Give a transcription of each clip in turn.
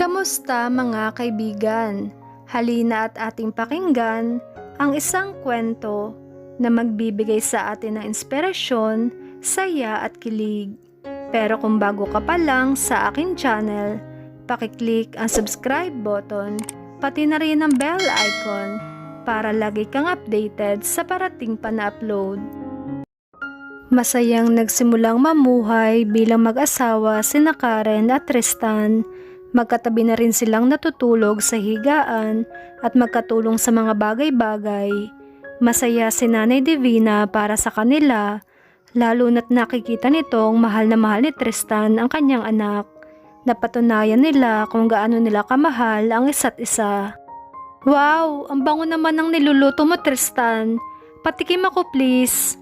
Kamusta mga kaibigan? Halina at ating pakinggan ang isang kwento na magbibigay sa atin ng inspirasyon, saya at kilig. Pero kung bago ka pa lang sa aking channel, pakiclick ang subscribe button, pati na rin ang bell icon para lagi kang updated sa parating pa na upload. Masayang nagsimulang mamuhay bilang mag-asawa sina Karen at Tristan. Magkatabi na rin silang natutulog sa higaan at magkatulong sa mga bagay-bagay. Masaya si Nanay Divina para sa kanila, lalo na't nakikita nitong mahal na mahal ni Tristan ang kanyang anak. Napatunayan nila kung gaano nila kamahal ang isa't isa. Wow! Ang bango naman ng niluluto mo, Tristan. Patikim ako please.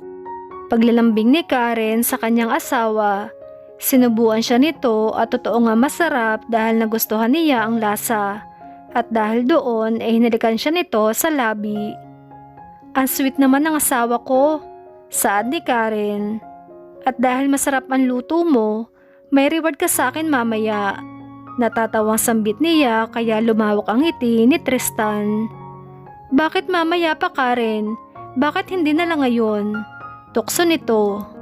Paglalambing ni Karen sa kanyang asawa. Sinubuan siya nito at totoo nga masarap dahil nagustuhan niya ang lasa. At dahil doon ay hinalikan siya nito sa labi. Ang sweet naman ng asawa ko, saad ni Karen. At dahil masarap ang luto mo, may reward ka sa akin mamaya. Natatawang sambit niya kaya lumawak ang ngiti ni Tristan. Bakit mamaya pa, Karen? Bakit hindi na lang ngayon? Tukso nito.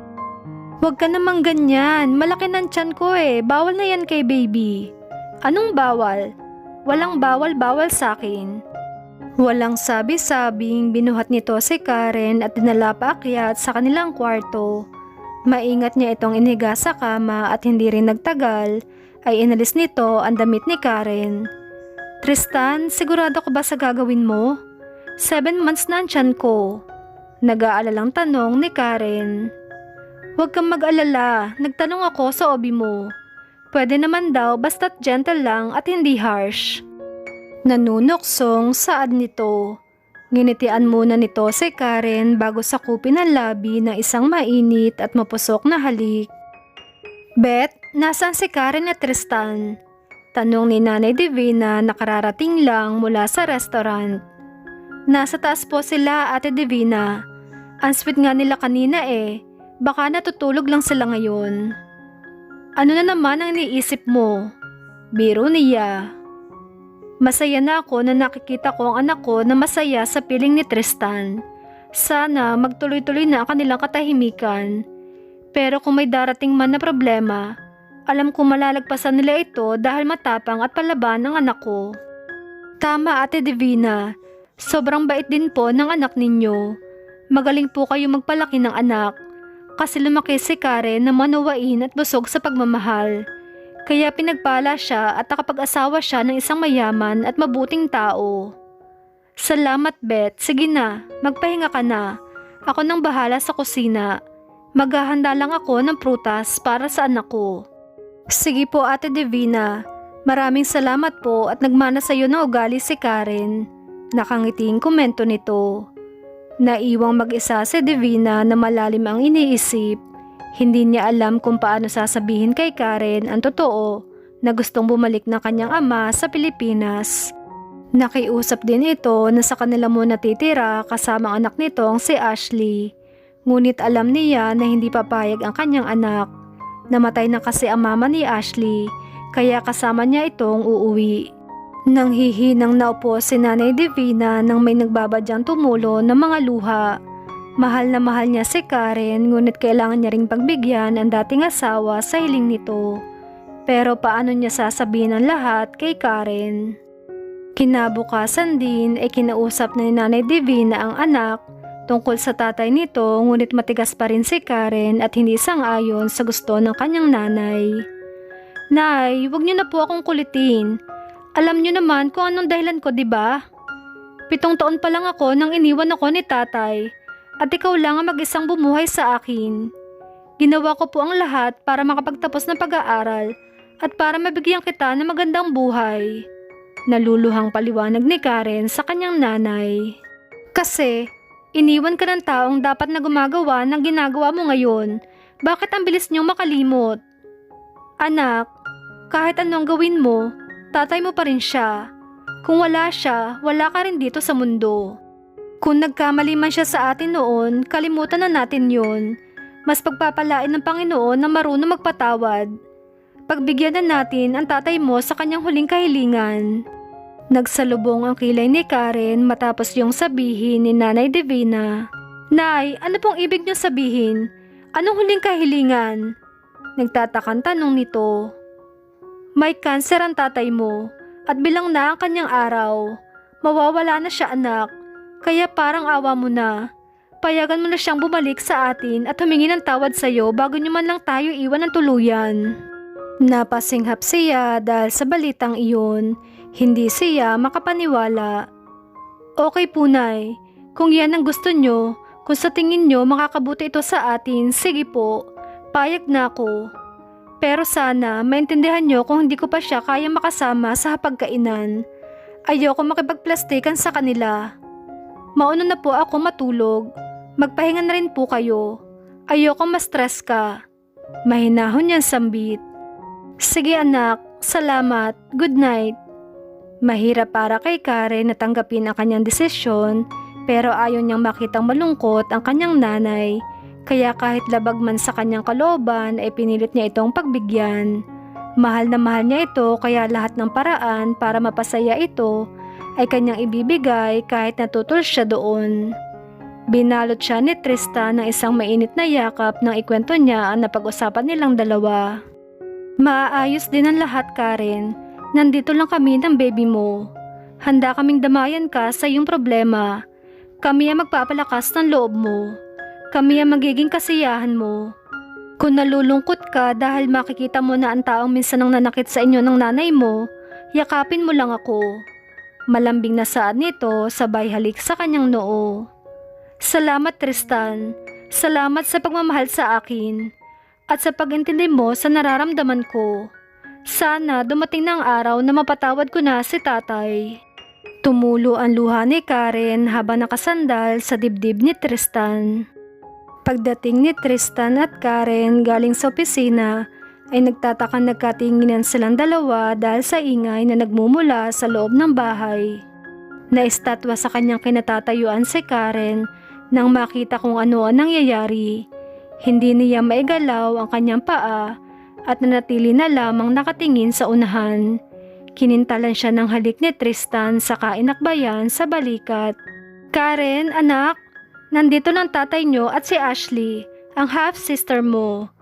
Huwag ka namang ganyan, malaki ng tiyan ko bawal na yan kay baby. Anong bawal? Walang bawal sa akin. Walang sabi-sabing binuhat nito si Karen at dinala paakyat sa kanilang kwarto. Maingat niya itong iniga sa kama at hindi rin nagtagal ay inalis nito ang damit ni Karen. Tristan, sigurado ko ba sa gagawin mo? 7 months na ang tiyan ko. Nag-aalalang tanong ni Karen. Huwag kang mag-alala, nagtanong ako sa obi mo. Pwede naman daw basta't gentle lang at hindi harsh. Nanunuksong saad nito. Nginitian muna nito si Karen bago sakupin ang labi ng isang mainit at mapusok na halik. Beth, nasaan si Karen at Tristan? Tanong ni Nanay Divina na kararating lang mula sa restaurant. Nasa taas po sila, Ate Divina. Ang sweet nga nila kanina Baka natutulog lang sila ngayon. Ano na naman ang iniisip mo? Biro niya. Masaya na ako na nakikita ko ang anak ko na masaya sa piling ni Tristan. Sana magtuloy-tuloy na ang kanilang katahimikan. Pero kung may darating man na problema, alam kong malalagpasan nila ito dahil matapang at palaban ng anak ko. Tama, Ate Divina. Sobrang bait din po ng anak ninyo. Magaling po kayo magpalaki ng anak. Kasi lumaki si Karen na manuwain at busog sa pagmamahal. Kaya pinagpala siya at nakapag-asawa siya ng isang mayaman at mabuting tao. Salamat, Beth. Sige na, magpahinga ka na. Ako nang bahala sa kusina. Maghahanda lang ako ng prutas para sa anak ko. Sige po, Ate Divina. Maraming salamat po at nagmana sa iyo ng ugali si Karen. Nakangiting komento nito. Naiwang mag-isa si Divina na malalim ang iniisip. Hindi niya alam kung paano sasabihin kay Karen ang totoo na gustong bumalik ng kanyang ama sa Pilipinas. Nakiusap din ito na sa kanila muna titira kasama ang anak nitong si Ashley. Ngunit alam niya na hindi papayag ang kanyang anak. Namatay na kasi ang mama ni Ashley kaya kasama niya itong uuwi. Nang hihinang naupo si Nanay Divina nang may nagbabadyang tumulo ng mga luha. Mahal na mahal niya si Karen ngunit kailangan niya ring pagbigyan ang dating asawa sa hiling nito. Pero paano niya sasabihin ang lahat kay Karen? Kinabukasan din ay kinausap na ni Nanay Divina ang anak tungkol sa tatay nito ngunit matigas pa rin si Karen at hindi sang-ayon sa gusto ng kanyang nanay. Nay, huwag niyo na po akong kulitin. Alam niyo naman kung anong dahilan ko, 'di ba? 7 taon pa lang ako nang iniwan ako ni tatay at ikaw lang ang mag-isang bumuhay sa akin. Ginawa ko po ang lahat para makapagtapos ng pag-aaral at para mabigyan kita ng magandang buhay. Naluluhang paliwanag ni Karen sa kanyang nanay. Kasi, iniwan ka ng taong dapat na gumagawa ng ginagawa mo ngayon. Bakit ang bilis niyong makalimot? Anak, kahit anong gawin mo, tatay mo pa rin siya. Kung wala siya, wala ka rin dito sa mundo. Kung nagkamali man siya sa atin noon, kalimutan na natin yun. Mas pagpapalain ng Panginoon na marunong magpatawad. Pagbigyan na natin ang tatay mo sa kanyang huling kahilingan. Nagsalubong ang kilay ni Karen matapos yung sabihin ni Nanay Divina. Nay, ano pong ibig niyo sabihin? Anong huling kahilingan? Nagtatakang tanong nito. May kanser ang tatay mo at bilang na ang kanyang araw. Mawawala na siya anak, kaya parang awa mo na. Payagan mo na siyang bumalik sa atin at humingi ng tawad sa'yo bago niyo man lang tayo iwan ng tuluyan. Napasinghap siya dahil sa balitang iyon. Hindi siya makapaniwala. Okay po Nay, kung yan ang gusto nyo, kung sa tingin nyo makakabuti ito sa atin, sige po, payag na ako. Pero sana maintindihan nyo kung hindi ko pa siya kaya makasama sa hapagkainan. Ayoko makipagplastikan sa kanila. Mauna na po ako matulog. Magpahinga na rin po kayo. Ayoko ma-stress ka. Mahinahon yan sambit. Sige anak, salamat, good night. Mahirap para kay Karen na tanggapin ang kanyang desisyon pero ayaw niyang makitang malungkot ang kanyang nanay kaya kahit labag man sa kanyang kalooban ay pinilit niya itong pagbigyan. Mahal na mahal niya ito kaya lahat ng paraan para mapasaya ito ay kanyang ibibigay kahit natutol siya doon. Binalot siya ni Tristan ng isang mainit na yakap nang ikwento niya ang napag-usapan nilang dalawa. Maaayos din ang lahat Karen. Nandito lang kami ng baby mo. Handa kaming damayan ka sa iyong problema. Kami ang magpapalakas ng loob mo. Kami ang magiging kasiyahan mo. Kung nalulungkot ka dahil makikita mo na ang taong minsan ang nanakit sa inyo ng nanay mo, yakapin mo lang ako. Malambing na saad nito sabay halik sa kanyang noo. Salamat Tristan. Salamat sa pagmamahal sa akin. At sa pag-intindi mo sa nararamdaman ko. Sana dumating na ang araw na mapatawad ko na si tatay. Tumulo ang luha ni Karen habang nakasandal sa dibdib ni Tristan. Pagdating ni Tristan at Karen galing sa opisina ay nagtatakang nagkatinginan silang dalawa dahil sa ingay na nagmumula sa loob ng bahay. Naistatwa sa kanyang kinatatayuan si Karen nang makita kung ano ang nangyayari. Hindi niya maigalaw ang kanyang paa at nanatili na lamang nakatingin sa unahan. Kinintalan siya ng halik ni Tristan saka inakbayan sa balikat. Karen, anak, nandito ng tatay nyo at si Ashley, ang half-sister mo.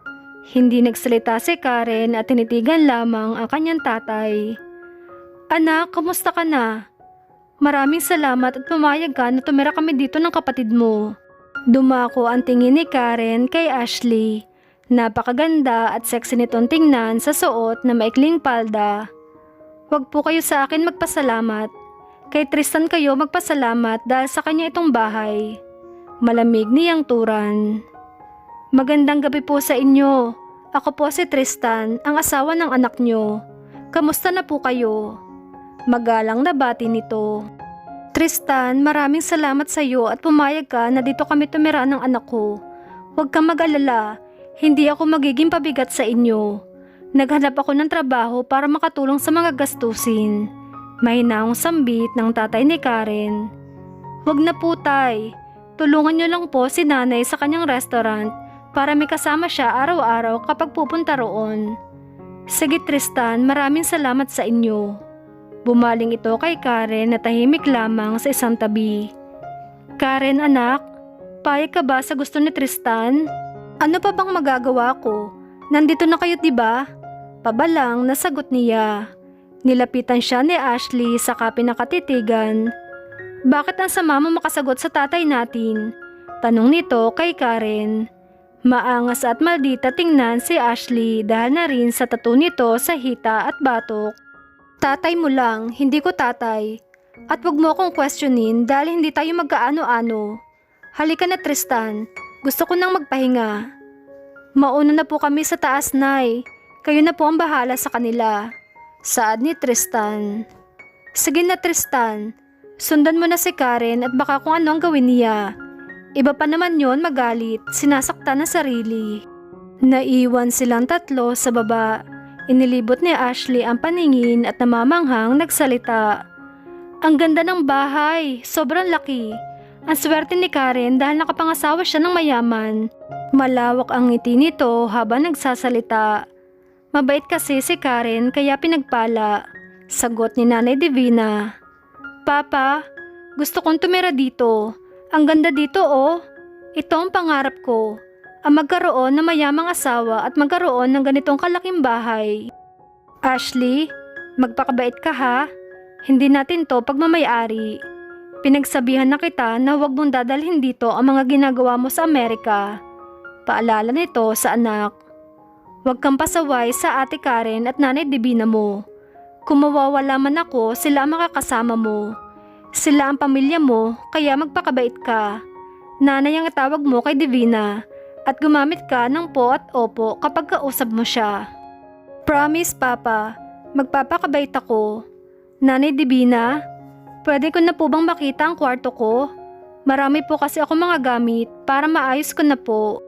Hindi nagsalita si Karen at tinitigan lamang ang kanyang tatay. Anak, kumusta ka na? Maraming salamat at pumayag ka na tumira kami dito ng kapatid mo. Dumako ang tingin ni Karen kay Ashley. Napakaganda at sexy nitong tingnan sa suot na maikling palda. Huwag po kayo sa akin magpasalamat. Kay Tristan kayo magpasalamat dahil sa kanya itong bahay. Malamig niyang turan. Magandang gabi po sa inyo. Ako po si Tristan, ang asawa ng anak nyo. Kamusta na po kayo? Magalang na bati nito. Tristan, maraming salamat sa iyo at pumayag ka na dito kami tumira ng anak ko. Huwag kang mag-alala. Hindi ako magiging pabigat sa inyo. Naghanap ako ng trabaho para makatulong sa mga gastusin. Mahinahong sambit ng tatay ni Karen. Huwag na po tay. Tulungan niyo lang po si nanay sa kanyang restaurant para may kasama siya araw-araw kapag pupunta roon. Sige Tristan, maraming salamat sa inyo. Bumaling ito kay Karen na tahimik lamang sa isang tabi. Karen anak, payag ka ba sa gusto ni Tristan? Ano pa bang magagawa ko? Nandito na kayo diba? Pabalang nasagot niya. Nilapitan siya ni Ashley saka pinakatitigan. Bakit ang sama mo makasagot sa tatay natin? Tanong nito kay Karen. Maangas at maldita tingnan si Ashley dahil na rin sa tattoo nito sa hita at batok. Tatay mo lang, hindi ko tatay. At wag mo akong questionin dahil hindi tayo magkaano-ano. Halika na Tristan. Gusto ko nang magpahinga. Mauna na po kami sa taas, Nay. Kayo na po ang bahala sa kanila. Saad ni Tristan. Sige na Tristan. Sundan mo na si Karen at baka kung ano ang gawin niya. Iba pa naman yon magalit, sinasaktan ng sarili. Naiwan silang tatlo sa baba. Inilibot ni Ashley ang paningin at namamanghang nagsalita. Ang ganda ng bahay, sobrang laki. Ang swerte ni Karen dahil nakapangasawa siya ng mayaman. Malawak ang ngiti nito habang nagsasalita. Mabait kasi si Karen kaya pinagpala. Sagot ni Nanay Divina. Papa, gusto kong tumira dito. Ang ganda dito oh. Ito ang pangarap ko. Ang magkaroon ng mayamang asawa at magkaroon ng ganitong kalaking bahay. Ashley, magpakabait ka ha. Hindi natin to pagmamayari. Pinagsabihan na kita na huwag mong dadalhin dito ang mga ginagawa mo sa Amerika. Paalala nito sa anak. Huwag kang pasaway sa ate Karen at Nanay Divina mo. Kung mawawala man ako, sila ang makakasama mo. Sila ang pamilya mo, kaya magpakabait ka. Nanay ang tawag mo kay Divina at gumamit ka ng po at opo kapag kausap mo siya. Promise, Papa. Magpapakabait ako. Nanay Divina, pwede ko na po bang makita ang kwarto ko? Marami po kasi ako mga gamit para maayos ko na po.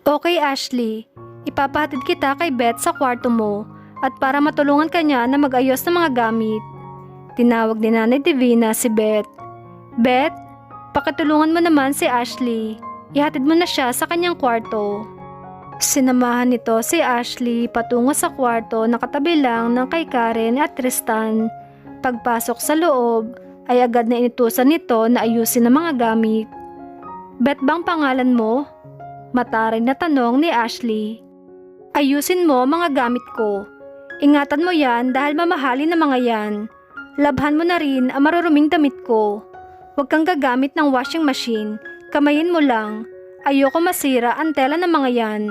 Okay, Ashley. Ipapahatid kita kay Beth sa kwarto mo at para matulungan ka niya na mag-ayos ng mga gamit. Tinawag ni Nanay Divina si Beth. Beth, pakitulungan mo naman si Ashley. Ihatid mo na siya sa kanyang kwarto. Sinamahan nito si Ashley patungo sa kwarto na katabi lang ng kay Karen at Tristan. Pagpasok sa loob, ay agad na inutusan nito na ayusin ang mga gamit. Beth bang pangalan mo? Mataray na tanong ni Ashley. Ayusin mo mga gamit ko. Ingatan mo yan dahil mamahalin na mga yan. Labhan mo na rin ang maruruming damit ko. Huwag kang gagamit ng washing machine. Kamayin mo lang. Ayoko masira ang tela ng mga yan.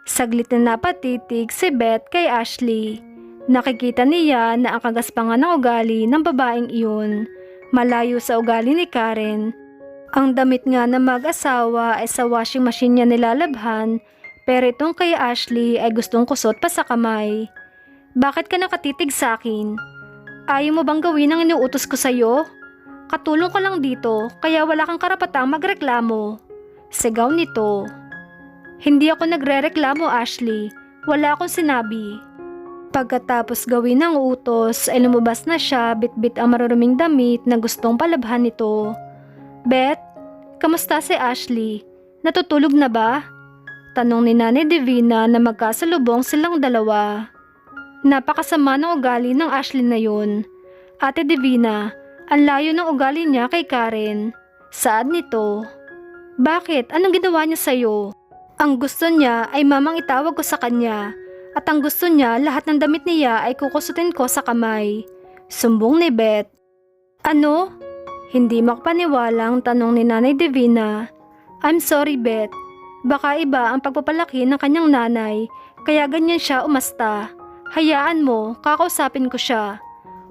Saglit na napatitig si Beth kay Ashley. Nakikita niya na ang kagaspangan ng ugali ng babaeng iyon malayo sa ugali ni Karen. Ang damit nga na mag-asawa ay sa washing machine niya nilalabhan, pero itong kay Ashley ay gustong kusot pa sa kamay. Bakit ka nakatitig sa akin? Ayaw mo bang gawin ang inuutos ko sa'yo? Katulong ko lang dito, kaya wala kang karapatang magreklamo. Sigaw nito. Hindi ako nagrereklamo, Ashley. Wala akong sinabi. Pagkatapos gawin ng utos ay lumabas na siya bitbit ang maruruming damit na gustong palabhan nito. Beth, kamusta si Ashley? Natutulog na ba? Tanong ni Nanay Divina na magkasalubong silang dalawa. Napakasama ng ugali ng Ashley na yun. Ate Divina, ang layo ng ugali niya kay Karen. Saad nito. Bakit? Anong ginawa niya sa'yo? Ang gusto niya ay mamang itawag ko sa kanya. At ang gusto niya, lahat ng damit niya ay kukusutin ko sa kamay. Sumbong ni Beth. Ano? Hindi makapaniwalang tanong ni Nanay Divina. I'm sorry, Beth. Baka iba ang pagpapalaki ng kanyang nanay, kaya ganyan siya umasta. Hayaan mo, kakausapin ko siya.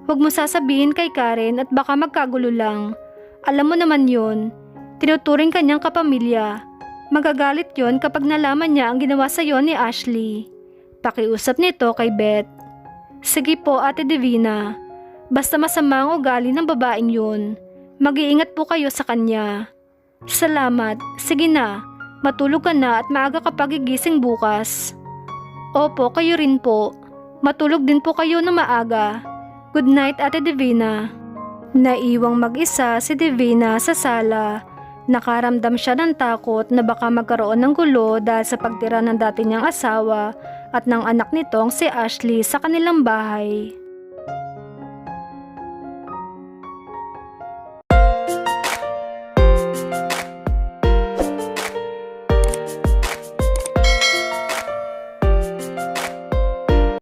Huwag mo sasabihin kay Karen at baka magkagulo lang. Alam mo naman yun. Tinuturing kanyang kapamilya. Magagalit yon kapag nalaman niya ang ginawa sa'yo ni Ashley. Pakiusap nito kay Beth. Sige po, Ate Divina. Basta masama ang ugali ng babaeng yun. Mag-iingat po kayo sa kanya. Salamat. Sige na. Matulog ka na at maaga ka pagigising bukas. Opo, kayo rin po. Matulog din po kayo na maaga. Good night, Ate Divina. Naiwang mag-isa si Divina sa sala. Nakaramdam siya ng takot na baka magkaroon ng gulo dahil sa pagtira ng dati niyang asawa at ng anak nitong si Ashley sa kanilang bahay.